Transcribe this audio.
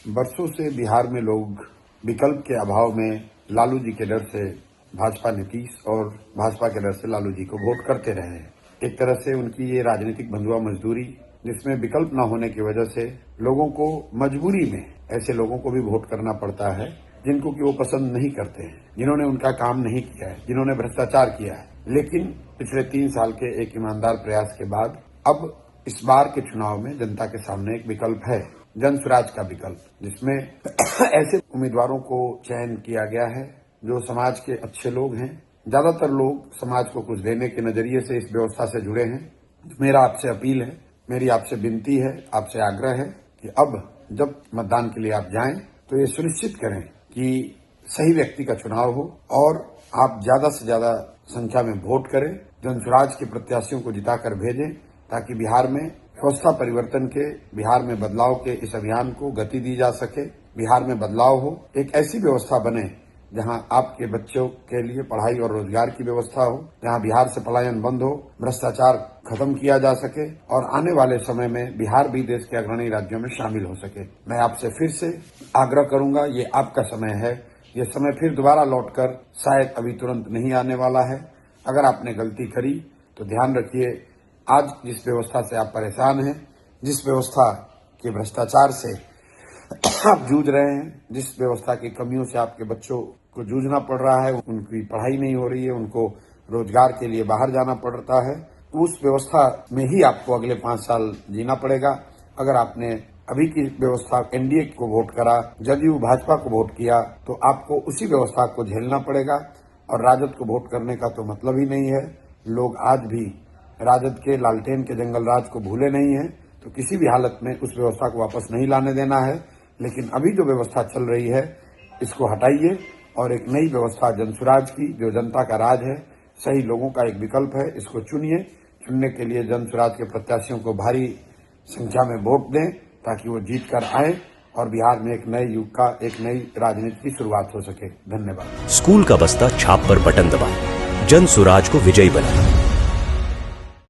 बरसों से बिहार में लोग विकल्प के अभाव में लालू जी के डर से भाजपा नीतीश और भाजपा के डर से लालू जी को वोट करते रहे हैं। एक तरह से उनकी ये राजनीतिक बंधुआ मजदूरी, जिसमें विकल्प न होने की वजह से लोगों को मजबूरी में ऐसे लोगों को भी वोट करना पड़ता है जिनको कि वो पसंद नहीं करते हैं, जिन्होंने उनका काम नहीं किया है, जिन्होंने भ्रष्टाचार किया है। लेकिन पिछले 3 साल के एक ईमानदार प्रयास के बाद अब इस बार के चुनाव में जनता के सामने एक विकल्प है, जन स्वराज का विकल्प, जिसमें ऐसे उम्मीदवारों को चयन किया गया है जो समाज के अच्छे लोग हैं। ज्यादातर लोग समाज को कुछ देने के नजरिए से इस व्यवस्था से जुड़े हैं। मेरा आपसे अपील है, मेरी आपसे विनती है, आपसे आग्रह है कि अब जब मतदान के लिए आप जाएं तो ये सुनिश्चित करें कि सही व्यक्ति का चुनाव हो और आप ज्यादा से ज्यादा संख्या में वोट करें, जन स्वराज के प्रत्याशियों को जिताकर भेजें, ताकि बिहार में व्यवस्था परिवर्तन के, बिहार में बदलाव के इस अभियान को गति दी जा सके। बिहार में बदलाव हो, एक ऐसी व्यवस्था बने जहां आपके बच्चों के लिए पढ़ाई और रोजगार की व्यवस्था हो, जहां बिहार से पलायन बंद हो, भ्रष्टाचार खत्म किया जा सके और आने वाले समय में बिहार भी देश के अग्रणी राज्यों में शामिल हो सके। मैं आपसे फिर से आग्रह करूंगा, ये आपका समय है, ये समय फिर दोबारा लौटकर शायद अभी तुरंत नहीं आने वाला है। अगर आपने गलती करी तो ध्यान रखिए, आज जिस व्यवस्था से आप परेशान हैं, जिस व्यवस्था के भ्रष्टाचार से आप जूझ रहे हैं, जिस व्यवस्था की कमियों से आपके बच्चों को जूझना पड़ रहा है, उनकी पढ़ाई नहीं हो रही है, उनको रोजगार के लिए बाहर जाना पड़ता है, उस व्यवस्था में ही आपको अगले 5 साल जीना पड़ेगा। अगर आपने अभी की व्यवस्था एनडीए को वोट करा, जदयू भाजपा को वोट किया, तो आपको उसी व्यवस्था को झेलना पड़ेगा और राजद को वोट करने का तो मतलब ही नहीं है। लोग आज भी राजद के लालटेन के जंगल राज को भूले नहीं है, तो किसी भी हालत में उस व्यवस्था को वापस नहीं लाने देना है। लेकिन अभी जो व्यवस्था चल रही है, इसको हटाइए और एक नई व्यवस्था जन स्वराज की, जो जनता का राज है, सही लोगों का एक विकल्प है, इसको चुनिए। चुनने के लिए जन स्वराज के प्रत्याशियों को भारी संख्या में वोट दें ताकि वो जीत कर आए और बिहार में एक नए युग का, एक नई राजनीति की शुरुआत हो सके। धन्यवाद। स्कूल का बस्ता छाप पर बटन दबाएं, जन स्वराज को विजयी बनाएं।